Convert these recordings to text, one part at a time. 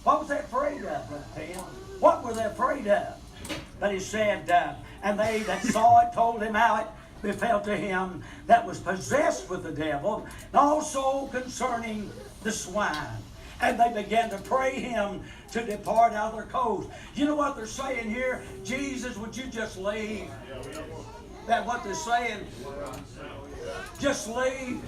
What was they afraid of, Brother Tim? What were they afraid of? But he said, and they that saw it told him how it befell to him that was possessed with the devil, and also concerning the swine. And they began to pray him to depart out of their coast. You know what they're saying here? Jesus, would you just leave? That's what they're saying. Just leave.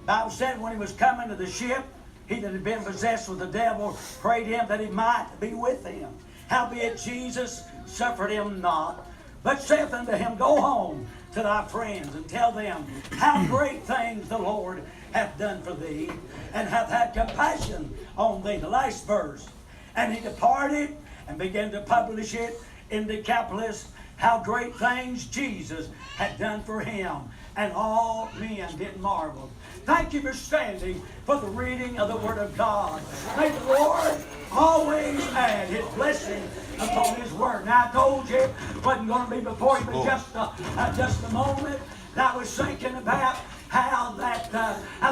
The Bible said when he was coming to the ship, he that had been possessed with the devil prayed him that he might be with him. Howbeit Jesus suffered him not, but saith unto him, Go home to thy friends, and tell them how great things the Lord hath done for thee, and hath had compassion on thee. The last verse. And he departed and began to publish it in Decapolis, how great things Jesus had done for him. And all men did marvel. Thank you for standing for the reading of the Word of God. May the Lord always add His blessing upon His Word. Now I told you it wasn't going to be before you, but just a moment. And I was thinking about how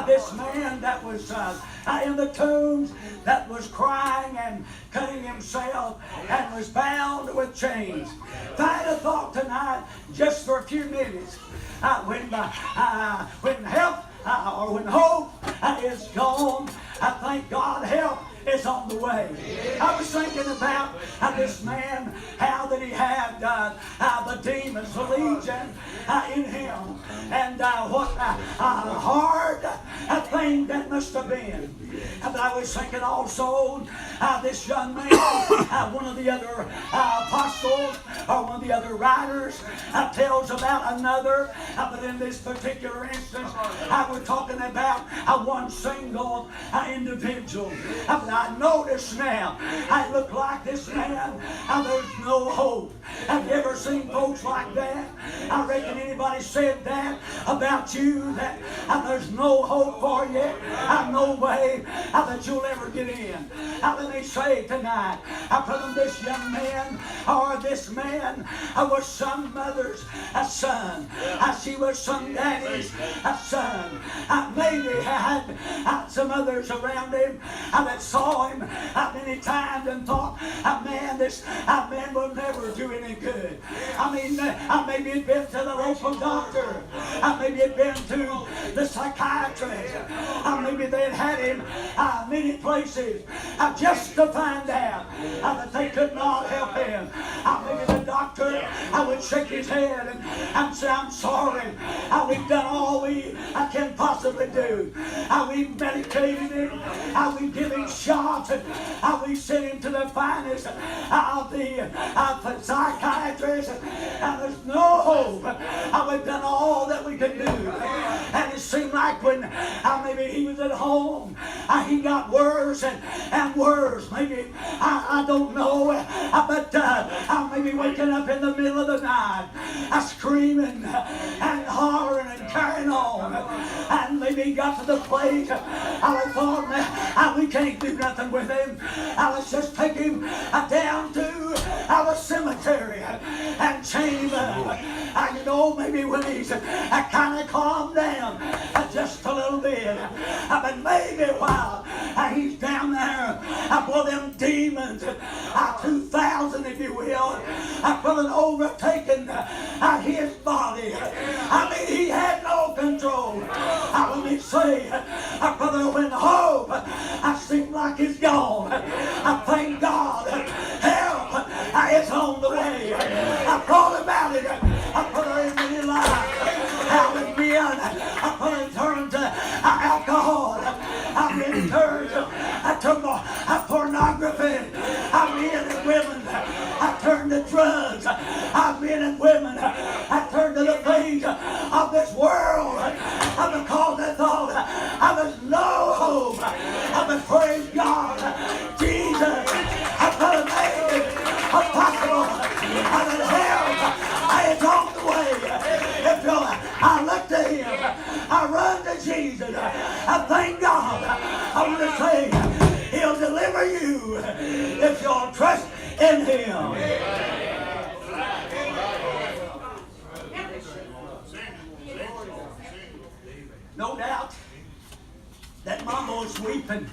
this man that was in the tombs, that was crying and cutting himself and was bound with chains. If I had a thought tonight, just for a few minutes, when help or when hope is gone, I thank God help is on the way. I was thinking about this man, how that he had the demons, the legion in him, and what hard thing that must have been. And I was thinking also this young man, one of the other apostles or one of the other writers tells about another, but in this particular instance, we're talking about one single individual. I notice now, I look like this man, there's no hope. Have you ever seen folks like that? I reckon anybody said that about you, that there's no hope for you, no way that you'll ever get in. Let me say tonight, from this young man, or this man was some mother's son. She was some daddy's son. Maybe had some others around him that saw him many times and thought, man, this man will never do any good. I mean, maybe he'd been to the local doctor. Maybe he'd been to the psychiatrist. Maybe they'd had him many places just to find out that they could not help him. Maybe the doctor would shake his head and say, I'm sorry. We've done all we can possibly do. We've medicated him. We've given him shots. We sent him to the finest of the psychiatrists. And there's no hope. We've done all that we could do. And it seemed like when maybe he was at home, he got worse and worse. Maybe, I don't know, but maybe waking up in the middle of the night, screaming and hollering and carrying on. And maybe he got to the place, I thought, we can't do nothing with him. Let's just take him down to our cemetery and chain him up. You know, maybe when he's kind of calmed down just a little bit, but maybe while he's down there, for them demons, 2,000 if you will, for an overtaken his body. I mean, he had no control. Let me say, brother, when hope seems like it's gone, thank God, help is on the way. I thought about it, brother, in many lives, how it's been, brother, in terms of alcohol, I've been turned to pornography, men and women, I turned to drugs, men and women, I turned to the things of this world, because I thought there's no hope. But praise God, Jesus, brother, made it possible that help is on the way. If I look to Him, I run to Jesus, I thank God. I want to say, He'll deliver you if you'll trust in Him. No doubt that Mama was weeping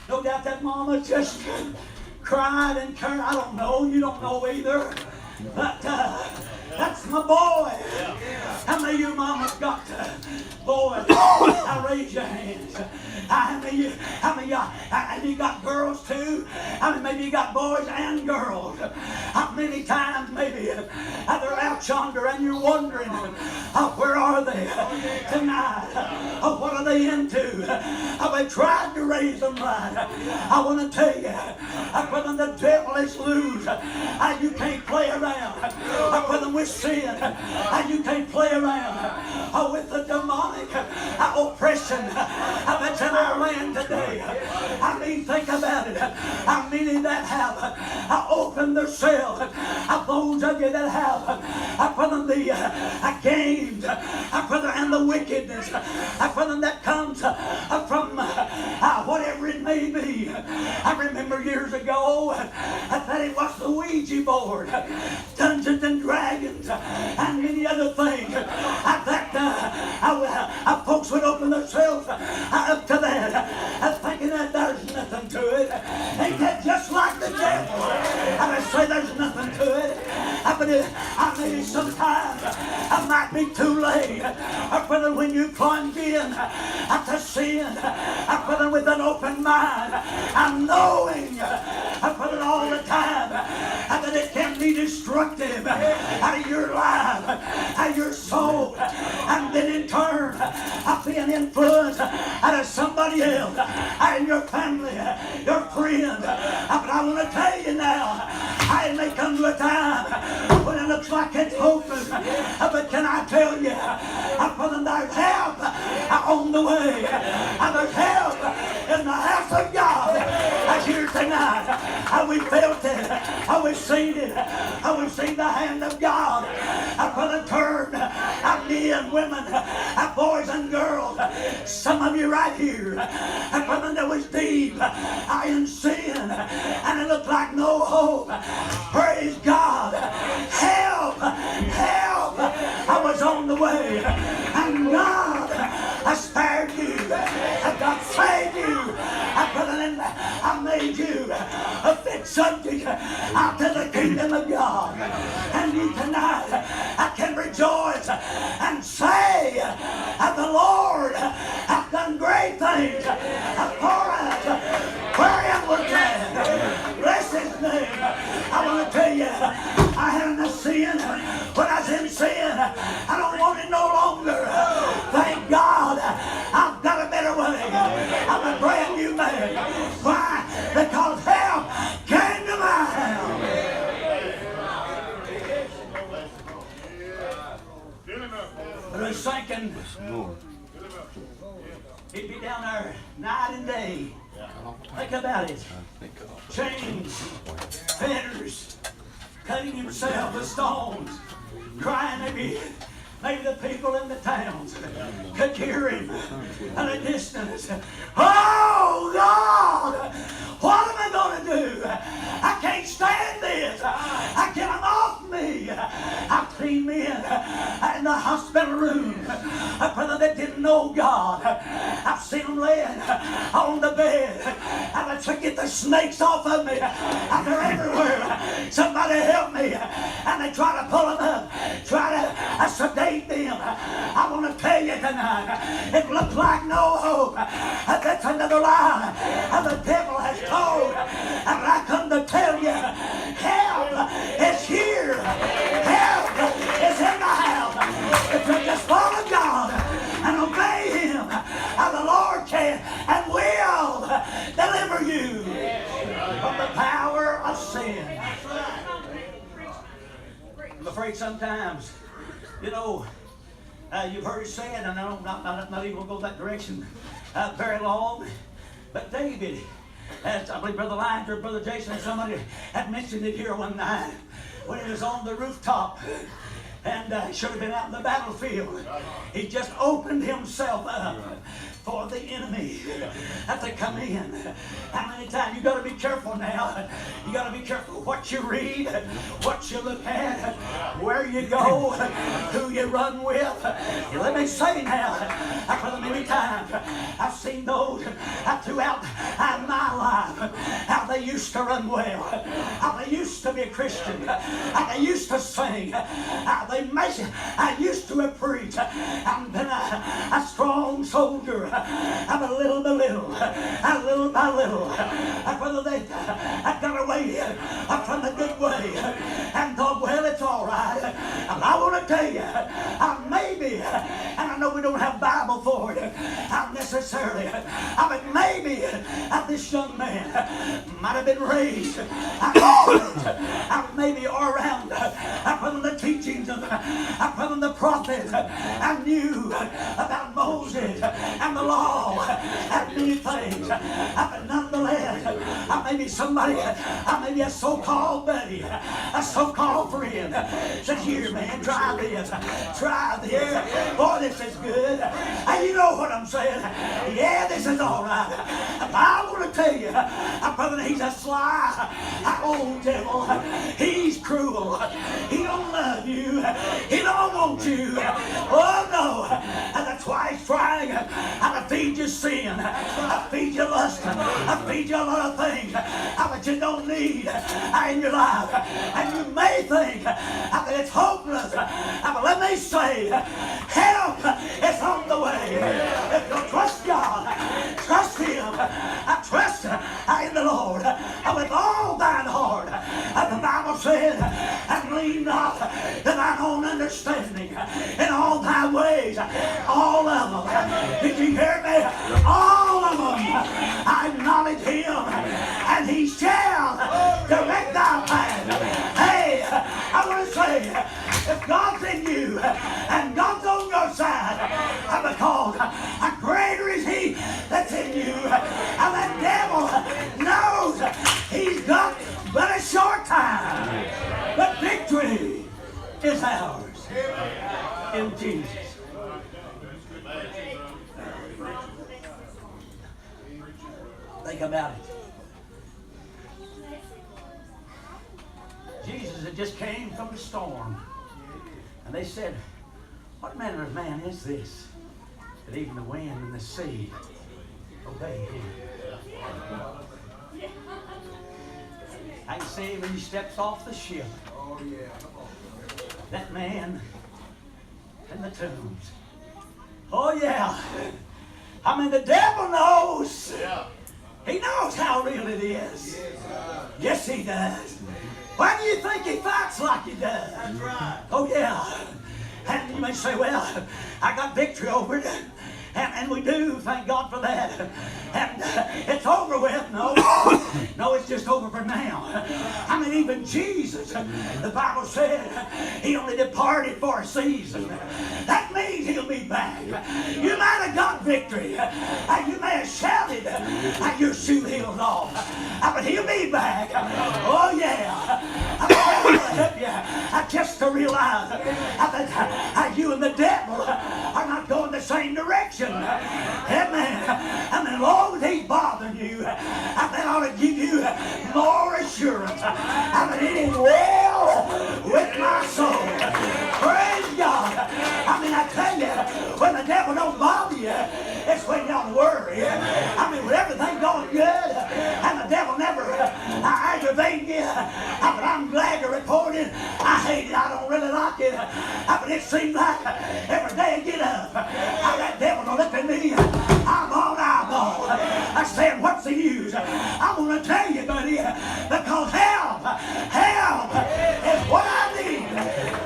No doubt that mama just cried and cried. I don't know. You don't know either. But that's my boy. How many of you mamas got boys? I raise your hands. How many of you got girls too? How many maybe you got boys and girls? How many times maybe they're out yonder and you're wondering, where are they tonight? What are they into? Have they tried to raise them right? I want to tell you, brother, the devil is loose. You can't play around. Brother, with sin. You can't play around with the demonic oppression that's in our land today. I mean, think about it. How many that have opened themselves? Those of you that have, brother, the games, brother, and the wickedness, brother, that comes from whatever it may be. I remember years ago that it was the Ouija board, Dungeons and Dragons, and many other things that folks would open themselves up to that, thinking that there's nothing to it. Ain't that just like the devil? I say there's nothing to it. But maybe sometimes it might be too late. Brother, when you plunge in to sin, brother, with an open mind, and knowing, brother, all the time that it can be destructive out of your life, out of your soul, and then in turn being influenced out of somebody else, out of your family, your friend. But I want to tell you now, it may come to a time when it looks like it's hopeless. But can I tell you, brother, there's help on the way. There's help in the house of God here tonight. We felt it. We've seen it. We've seen the hand of God. Brother, turn men, women, boys and girls. Some of you right here, brother, that was deep in sin, and it looked like no hope. Praise God. Help, help. I was on the way, and God spared you. God saved you. Brother, and I made you a fit subject to the kingdom of God. And you tonight can rejoice and say, the Lord hath done great things for us. Wherein we're glad. Bless His name. I want to tell you, I had enough sin. When I was in sin, I don't want it no longer. Thank God, I've got a better way. I'm a brand new man. Why? Because help came to my house. But I was thinking, he'd be down there night and day. Think about it. Chains, fetters, cutting himself with stones, crying maybe the people in the towns could hear him at a distance. Oh God, what am I going to do? I can't stand this. I get them off me. I've seen men in the hospital room, brother, that didn't know God. I've seen them laying on the bed, and I get the snakes off of me. And they're everywhere. Somebody help me. And they try to pull them up, try to sedate them. I want to tell you tonight, it looks like no hope. That's another lie the devil has told. And I come to tell you, help is here. Help is in the house. If you just follow God and obey Him, the Lord can and will deliver you from the power of sin. I'm afraid sometimes, you've heard it said, and I'm not even going to go that direction very long, but David, as I believe Brother Lyons or Brother Jason or somebody had mentioned it here one night when he was on the rooftop, and he should have been out in the battlefield. He just opened himself up for the enemy to come in. How many times? You got to be careful now. You got to be careful what you read, what you look at, where you go, who you run with. Let me say now, for the many times I've seen those throughout my they used to run well, how they used to be a Christian, how they used to sing, how they used to preach, and been a strong soldier, and little by little, and little by little, whether they got away from the good way, and thought, well, it's all right. And I want to tell you, maybe, and I know we don't have Bible for it, not necessarily, but maybe this young man might have been raised maybe around from the teachings of from the prophets and knew about Moses and the law and many things, but nonetheless, maybe somebody, maybe a so-called buddy, a so-called friend said, here man, try this, boy, this is good. And you know what I'm saying? Yeah, this is all right. But I want to tell you, brother, he's a sly old devil. He's cruel. He don't love you. He don't want you. Oh no. And that's why he's trying to feed you sin, feed you lust, feed you a lot of things that you don't need in your life. And you may think that it's hopeless. But let me say, help is on the way. If you trust God, trust Him, trust in the Lord with all thine heart. The Bible said, and lean not to thine own understanding, in all thy ways, all of them. Did you hear me? All of them. I acknowledge Him, and He shall direct thy path. Hey, I want to say, if God's in you, and God's on your side, because greater is He that's in you, and the devil knows he's got but a short time. But victory is ours in Jesus. Think about it. Jesus had just came from the storm, and they said, what manner of man is this, that even the wind and the sea obey him? I can see when he steps off the ship, that man in the tombs. Oh yeah. I mean, the devil knows. He knows how real it is. Yes, he does. Why do you think he fights like he does? That's right. Oh yeah. And you may say, well, I got victory over it. And we do, thank God for that. And it's over with. No, it's just over for now. I mean, even Jesus, the Bible said, He only departed for a season. That means He'll be back. You might have got victory. You may have shouted your shoe heels off. But He'll be back. Oh, yeah. I'm going to help you just to realize that you and the devil are not going the same direction. Amen. And as long as He's bothering you, that ought to give you more assurance that it is well with my soul. Praise God. I mean, I tell you, when the devil don't bother you, it's when you don't worry. I mean, with everything going good, and the devil never aggravating you, but I'm glad to report it. I hate it. I don't really like it. But it seems like every day I get up, that devil will look at me. I'm on eyeball. I said, what's the use? I'm going to tell you, buddy, because help is what I need.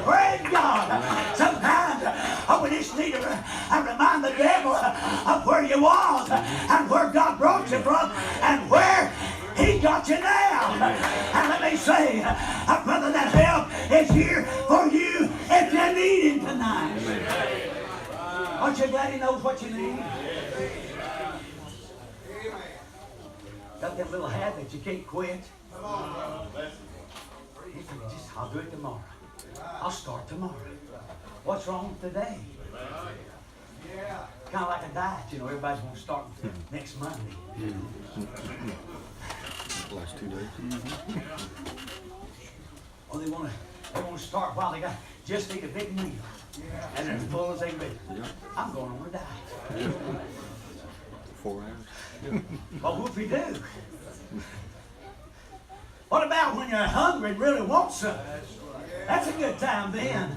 Praise God. Sometimes we just need to remind the devil of where you was and where God brought you from and where He got you now. And let me say, brother, that help is here for you if you need Him tonight. Aren't you glad He knows what you need? Got that little habit you can't quit. I'll do it tomorrow. I'll start tomorrow. What's wrong with today? Kind of like a diet, you know. Everybody's going to start next Monday. Last 2 days. Well, they want to start while they got just eat a big meal, and they're as full as they can be. I'm going on a diet. 4 hours. Well, what we do? when you're hungry and really want something. That's a good time then.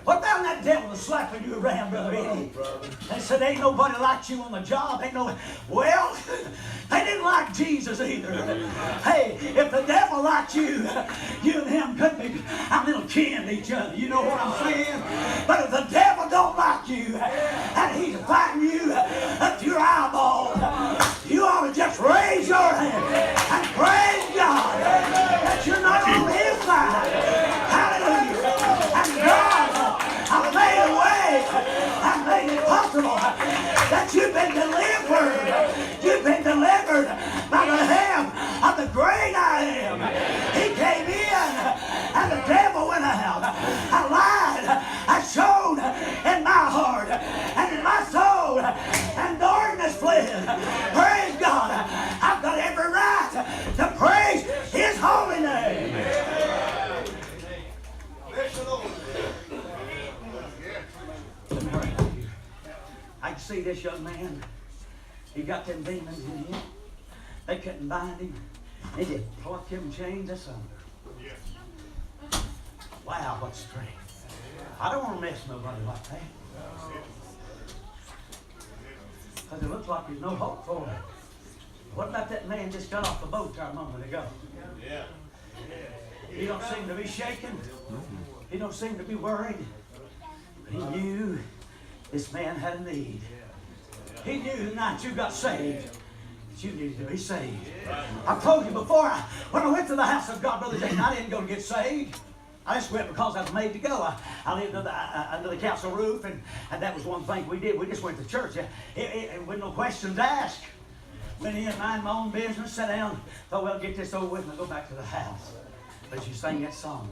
What about that devil that's slapping you around, Brother Eddie? They said, ain't nobody like you on the job. Ain't no. Well, they didn't like Jesus either. Hey, if the devil liked you, you and him could be a little kin to each other. You know what I'm saying? But if the devil don't like you, and he's fighting you up to your eyeball, you ought to just raise your hand and praise God that you're not on his side. Hallelujah. And God, I've made a way. I've made it possible that you've been delivered. You've been delivered by the hand of the great I am. He came in and the devil went out. I lied. I showed in my heart and in my soul, and darkness fled. Praise God. I've got every right to praise his holy name. I can see this young man. He got them demons in him. They couldn't bind him. They just plucked him chains asunder. Wow, what strength. I don't want to mess nobody like that. Because it looks like there's no hope for him. What about that man just got off the boat there a moment ago? He don't seem to be shaken. He don't seem to be worried. But he knew this man had a need. He knew the night you got saved that you needed to be saved. I told you before, when I went to the house of God, Brother Jason, I didn't go to get saved. I just went because I was made to go. I lived under the council roof, and that was one thing we did. We just went to church. With no questions asked. Went in, mind my own business, sat down, thought, well, get this over with, and I'll go back to the house. But as you sang that song,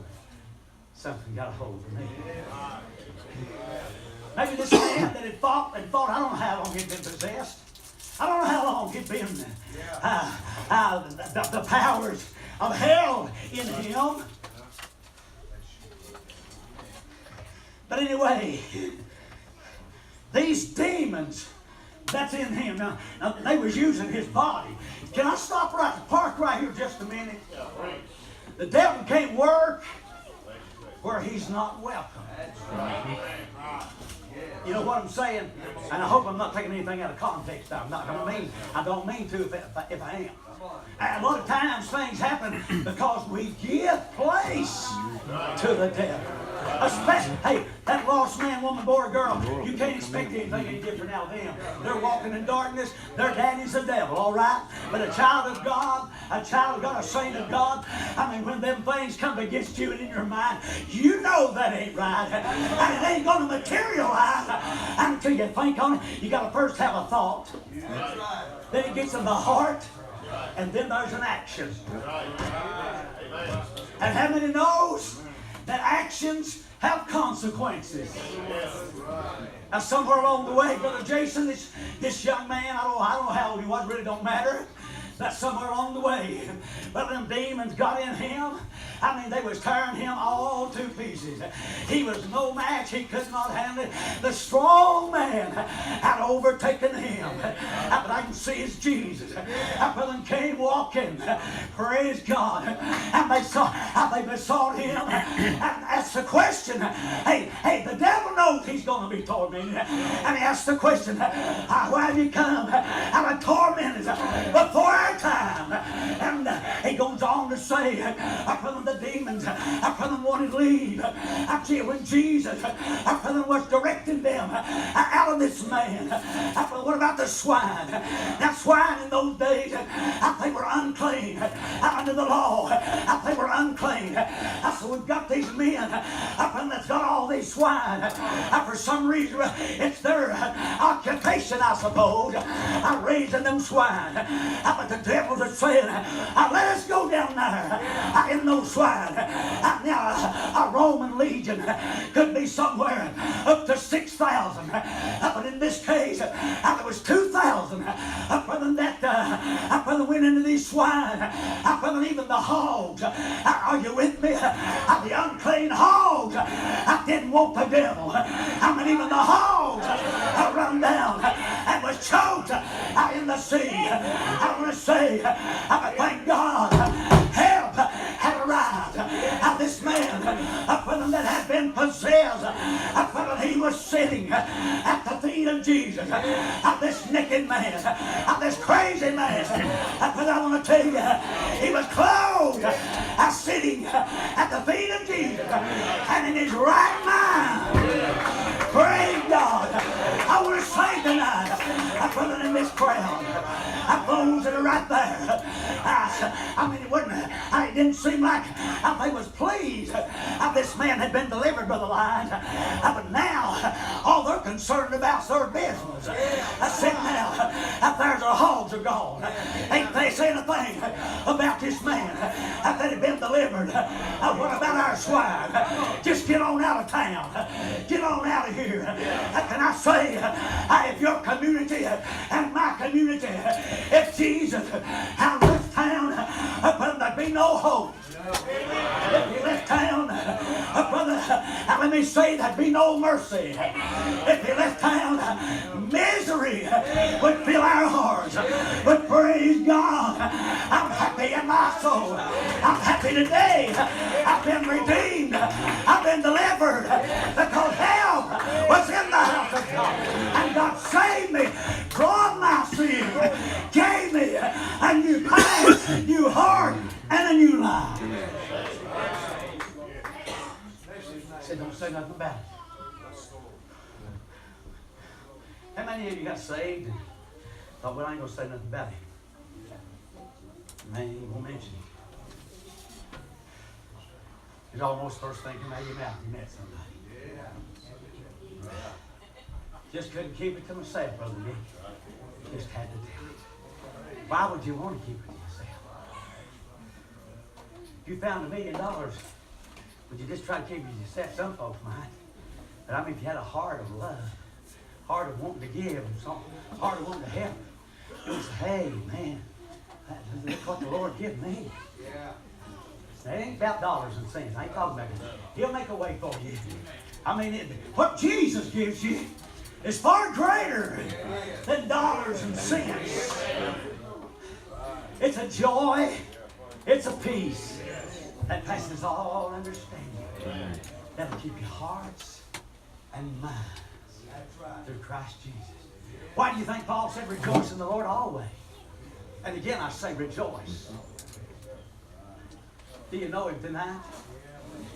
something got a hold of me. Maybe this man that had fought, I don't know how long he'd been possessed. I don't know how long he'd been the powers of hell in him. But anyway, these demons that's in him, now they was using his body. Can I stop park right here just a minute? The devil can't work where he's not welcome. You know what I'm saying? And I hope I'm not taking anything out of context. I don't mean to if I am. And a lot of times things happen because we give place to the devil. Especially, hey, that lost man, woman, boy, or girl, you can't expect anything any different out of them. They're walking in darkness. Their daddy's the devil, all right? But a child of God, a saint of God, I mean, when them things come against you and in your mind, you know that ain't right. And it ain't going to materialize until you think on it. You got to first have a thought. Then it gets in the heart. And then there's an action. And how many knows that actions have consequences? Now somewhere along the way, Brother Jason, this young man, I don't know how old he was, really don't matter. But somewhere along the way, well, them demons got in him. I mean, they was tearing him all to pieces. He was no match. He could not handle it. The strong man had overtaken him. But I can see it's Jesus. That brother came walking. Praise God. And they besought him. And asked the question. Hey, the devil knows he's going to be tormented. And he asked the question, why have you come? And I tormented before our time. And he goes on to say, the demons, wanted to leave. I tell you, when Jesus was directing them out of this man. What about the swine? Now, swine in those days, they were unclean. Under the law, they were unclean. So we've got these men that's got all these swine. For some reason, it's their occupation, I suppose. Raising them swine. But the devils are saying, let us go down there in those swine. Now, a Roman legion could be somewhere up to 6,000. But in this case, there was 2,000. That went into these swine. Even the hogs. Are you with me? The unclean hogs didn't want the devil. Even the hogs run down and was choked in the sea. I want to say, thank God, help had arrived. demon that had been possessed, he was sitting at the feet of Jesus, of this naked man, of this crazy man. But I want to tell you, he was clothed, sitting at the feet of Jesus, and in his right mind. Praise God. I want to say tonight, brother, in this crowd, those that are right there, I mean, it didn't seem like they was pleased this man had been delivered, Brother Lyons. But now, all they're concerned about is their business. I said now, there's our hogs are gone. Ain't they saying a thing about this man that had been delivered? What about our swine? Just get on out of town. Get on out of here. Can I say, if your community and my community, if Jesus had left town, there'd be no hope. If he left town, brother, let me say there'd be no mercy. If he left town, misery would fill our hearts. But praise God, I'm happy in my soul. I'm happy today. I've been redeemed. I've been delivered because help was in the house of God. And God saved me from my sin. Gave me a new past, new heart, and a new life. Said, don't say nothing about it. How many of you got saved and thought, well, I ain't going to say nothing about it? Man, you ain't going to mention it. It's almost first thing came out of your mouth. You met somebody. Just couldn't keep it to myself, Brother Nick. Just had to tell it. Why would you want to keep it to yourself? If you found $1 million, would you just try to keep it to yourself? Some folks might. But I mean, if you had a heart of love, heart of wanting to give, heart of wanting to help, you would say, hey, man, look what the Lord give me. Yeah. It ain't about dollars and cents. I ain't talking about it. He'll make a way for you. I mean, what Jesus gives you is far greater than dollars and cents. It's a joy. It's a peace that passes all understanding. That'll keep your hearts and minds through Christ Jesus. Why do you think Paul said rejoice in the Lord always? And again, I say rejoice. Do you know him tonight?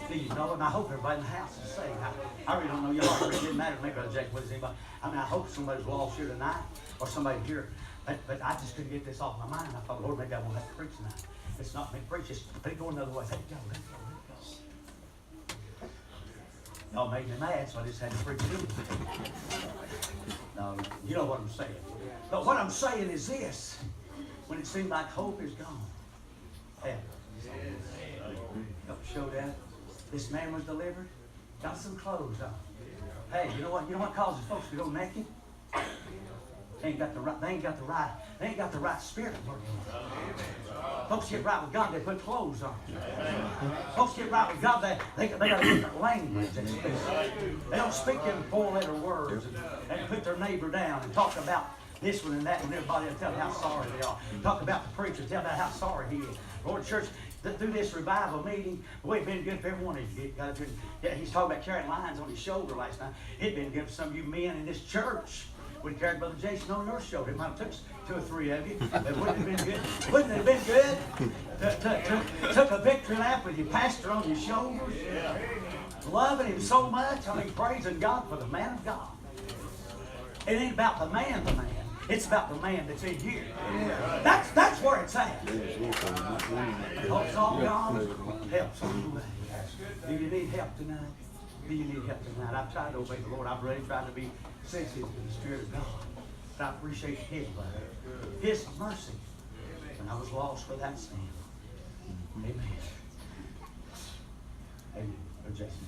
Do you know him? I hope everybody in the house is saved. I really don't know your heart. It really didn't matter to me, Brother Jack, what is anybody. I mean, I hope somebody's lost here tonight or somebody here. But I just couldn't get this off my mind. I thought, Lord, maybe I won't have to preach tonight. It's not me to preach. Just let it go another way. Let it go, let it go, let it go. Y'all made me mad, so I just had to preach it. No, you know what I'm saying. But what I'm saying is this. When it seemed like hope is gone, help showed up. This man was delivered. Got some clothes on. Hey, you know what? You know what causes folks to go naked? They ain't got the right spirit working. Folks get right with God, they put clothes on. Folks get right with God, they got a different language. They don't speak in 4-letter words and put their neighbor down and talk about this one and that one. Everybody will tell them how sorry they are. Talk about the preacher, tell about how sorry he is. Lord, church, through this revival meeting, boy, it's been good for every one of you. Yeah, he's talking about carrying lines on his shoulder last night. It'd been good for some of you men in this church. We carried Brother Jason on your shoulder. It might have took 2 or 3 of you. But wouldn't it have been good? Wouldn't it have been good? Took a victory lap with your pastor on your shoulders. Loving him so much. I mean, praising God for the man of God. It ain't about the man. It's about the man that's in here. That's where it's at. Help's all gone. Help's on the way. Do you need help tonight? Do you need help tonight? I've tried to obey the Lord. I've really tried to be sensitive to the Spirit of God. But I appreciate His love, His mercy. And I was lost without sin. Amen. Amen. Brother Jason.